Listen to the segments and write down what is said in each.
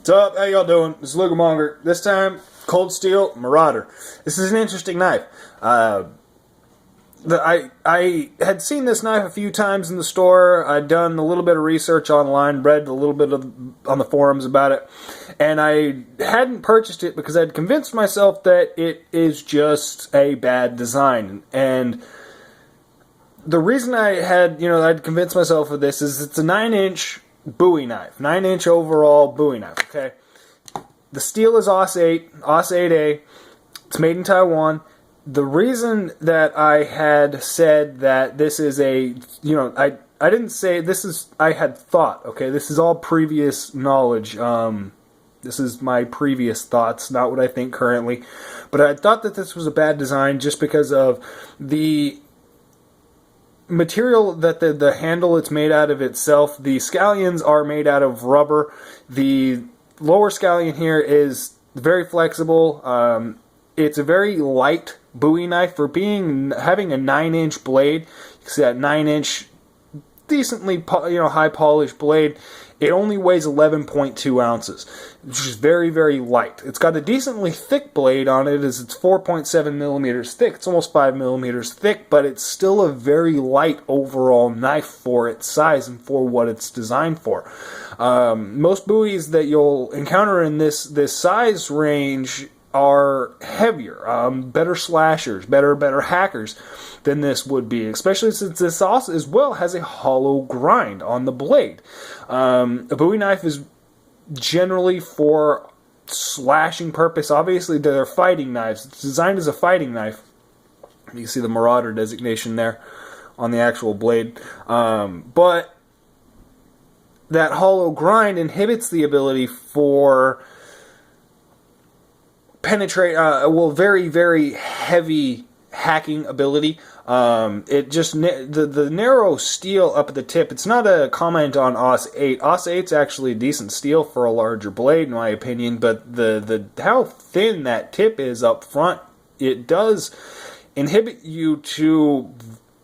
What's up? How y'all doing? This is Lugamonger. This time, Cold Steel Marauder. This is an interesting knife. I had seen this knife a few times in the store. I'd done a little bit of research online, read a little bit on the forums about it, and I hadn't purchased it because I'd convinced myself that it is just a bad design. And the reason I'd convinced myself of this is it's a 9-inch Bowie knife. 9-inch overall Bowie knife, okay? The steel is AUS 8, AUS 8A. It's made in Taiwan. The reason that I had said that this is I didn't say this is, I had thought, okay? This is all previous knowledge. This is my previous thoughts, not what I think currently. But I thought that this was a bad design just because of the material that the handle it's made out of itself. The scallions are made out of rubber. The lower scallion here is very flexible. It's a very light Bowie knife for having a 9-inch blade. You can see that 9-inch, decently high polished blade. It only weighs 11.2 ounces, which is very, very light. It's got a decently thick blade on it, as it's 4.7 millimeters thick. It's almost 5 millimeters thick, but it's still a very light overall knife for its size and for what it's designed for. Most Bowies that you'll encounter in this size range are heavier, better slashers, better hackers than this would be, especially since this also as well has a hollow grind on the blade. A Bowie knife is generally for slashing purpose. Obviously, they're fighting knives. It's designed as a fighting knife. You can see the Marauder designation there on the actual blade. But that hollow grind inhibits the ability for very, very heavy hacking ability. It just the narrow steel up at the tip. It's not a comment on AUS 8. AUS 8's actually a decent steel for a larger blade, in my opinion. But the how thin that tip is up front, it does inhibit you to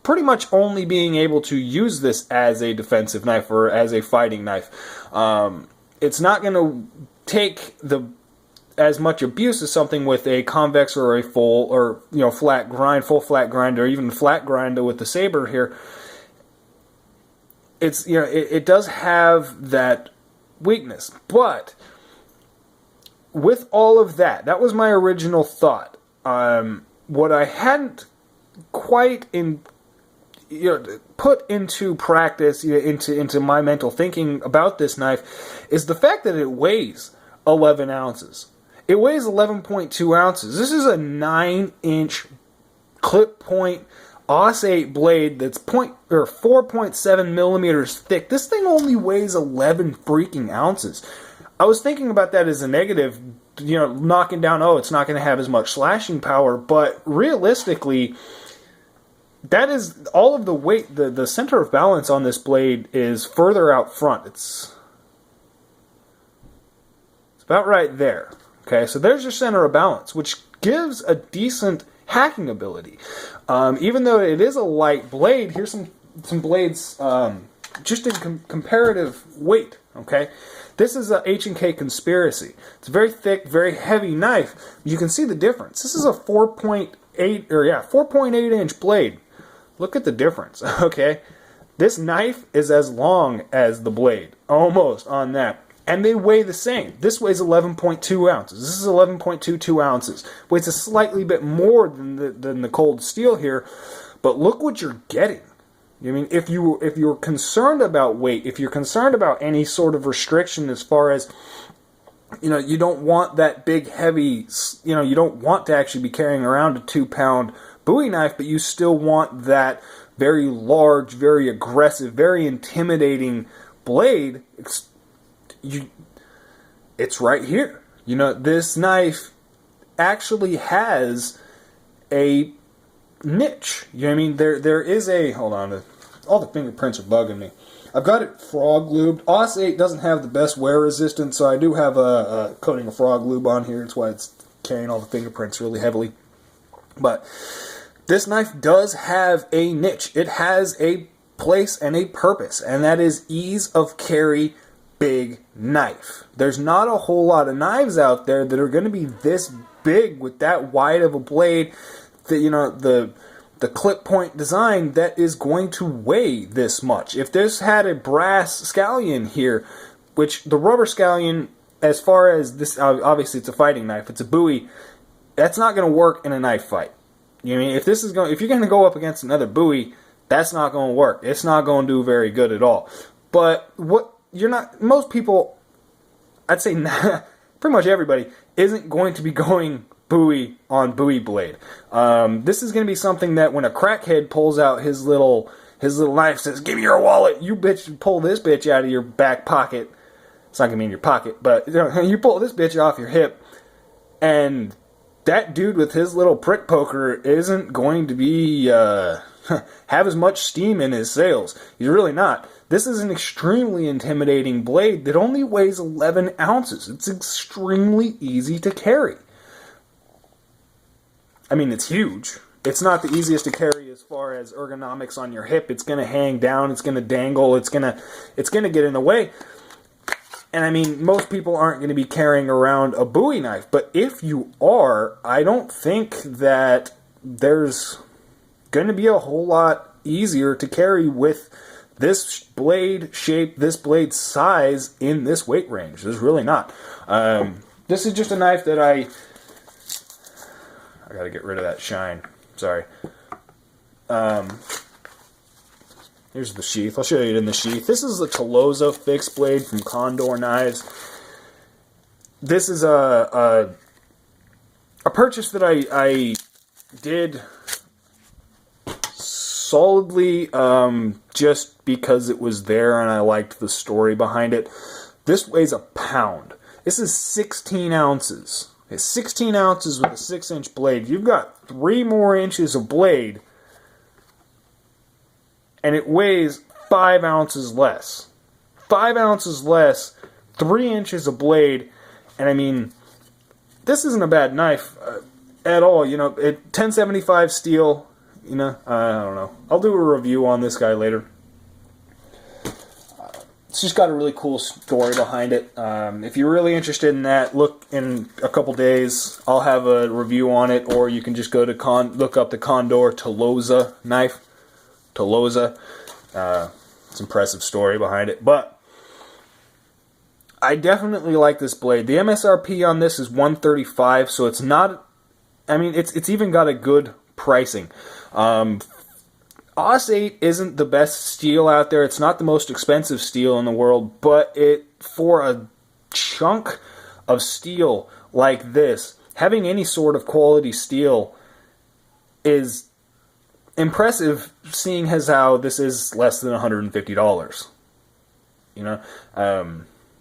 pretty much only being able to use this as a defensive knife or as a fighting knife. It's not going to take as much abuse as something with a convex or a full or flat grind, full flat grind, or even flat grind with the saber here. It's it does have that weakness, but with all of that was my original thought. What I hadn't quite put into practice, into my mental thinking about this knife, is the fact that it weighs 11 ounces. It weighs 11.2 ounces. This is a 9-inch clip point AUS 8 blade that's 4.7 millimeters thick. This thing only weighs 11 freaking ounces. I was thinking about that as a negative, knocking down, it's not going to have as much slashing power, but realistically, that is all of the weight. The center of balance on this blade is further out front. It's about right there. Okay, so there's your center of balance, which gives a decent hacking ability. Even though it is a light blade, here's some blades just in comparative weight. Okay, this is a H&K Conspiracy. It's a very thick, very heavy knife. You can see the difference. This is a 4.8 inch blade. Look at the difference. Okay, this knife is as long as the blade, almost on that. And they weigh the same. This weighs 11.2 ounces. This is 11.22 ounces. Weighs a slightly bit more than the Cold Steel here, but look what you're getting. I mean, if you're concerned about weight, if you're concerned about any sort of restriction as far as, you don't want that big, heavy, you don't want to actually be carrying around a 2-pound Bowie knife, but you still want that very large, very aggressive, very intimidating blade. It's right here. This knife actually has a niche. I mean, there is a, hold on, all the fingerprints are bugging me. I've got it frog lubed. AUS 8 doesn't have the best wear resistance, so I do have a coating of frog lube on here. That's why it's carrying all the fingerprints really heavily. But this knife does have a niche. It has a place and a purpose, and that is ease of carry big knife. There's not a whole lot of knives out there that are going to be this big with that wide of a blade, that, you know, the clip point design that is going to weigh this much. If this had a brass scallion here, which the rubber scallion, as far as this, obviously it's a fighting knife, it's a Bowie, that's not going to work in a knife fight. You know what I mean? If you're going to go up against another Bowie, that's not going to work. It's not going to do very good at all. But most people, I'd say pretty much everybody, isn't going to be going Bowie on Bowie blade. This is going to be something that when a crackhead pulls out his little knife, says, "Give me your wallet," you bitch, pull this bitch out of your back pocket. It's not going to be in your pocket, but you pull this bitch off your hip, and that dude with his little prick poker isn't going to be have as much steam in his sails. He's really not. This is an extremely intimidating blade that only weighs 11 ounces. It's extremely easy to carry. I mean, it's huge. It's not the easiest to carry as far as ergonomics on your hip. It's going to hang down. It's going to dangle. It's going to get in the way. And I mean, most people aren't going to be carrying around a Bowie knife. But if you are, I don't think that there's going to be a whole lot easier to carry with this blade shape, this blade size in this weight range. There's really not. This is just a knife that I got to get rid of that shine. Sorry. Here's the sheath. I'll show you it in the sheath. This is the Tolosa fixed blade from Condor Knives. This is a purchase that I did solidly just because it was there and I liked the story behind it. This weighs a pound. This is 16 ounces. It's 16 ounces with a 6-inch blade. You've got 3 more inches of blade, and it weighs 5 ounces less. 5 ounces less, 3 inches of blade, and I mean, this isn't a bad knife at all. You know, 1075 steel. You know, I don't know. I'll do a review on this guy later. It's just got a really cool story behind it. If you're really interested in that, look in a couple days. I'll have a review on it, or you can just go to look up the Condor Tolosa knife. Tolosa. It's an impressive story behind it. But I definitely like this blade. The MSRP on this is $135, so it's not. I mean, it's even got a good pricing. Aus 8 isn't the best steel out there. It's not the most expensive steel in the world, but for a chunk of steel like this, having any sort of quality steel is impressive, seeing as how this is less than $150. You know,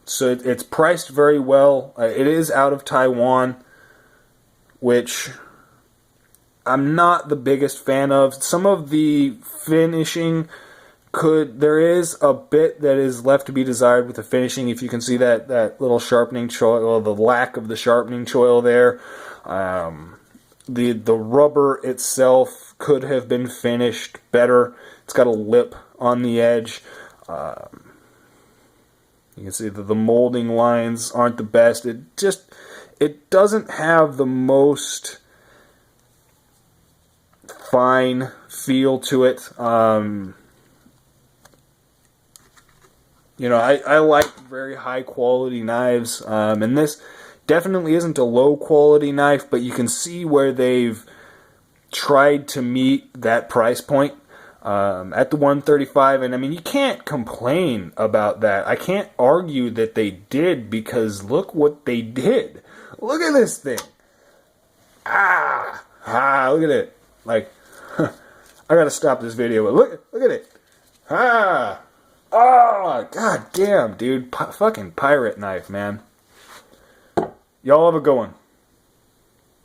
so it's priced very well. It is out of Taiwan, which I'm not the biggest fan of. Some of the finishing there is a bit that is left to be desired with the finishing. If you can see that little sharpening choil, the lack of the sharpening choil there. The rubber itself could have been finished better. It's got a lip on the edge. You can see that the molding lines aren't the best. It doesn't have the most fine feel to it. You know, I like very high quality knives, and this definitely isn't a low quality knife, but you can see where they've tried to meet that price point at the $135, and I mean, you can't complain about that. I can't argue that they did, because look what they did. Look at this thing. Look at it. Like, I gotta stop this video, but look at it. God damn, dude. Fucking pirate knife, man. Y'all have a good one.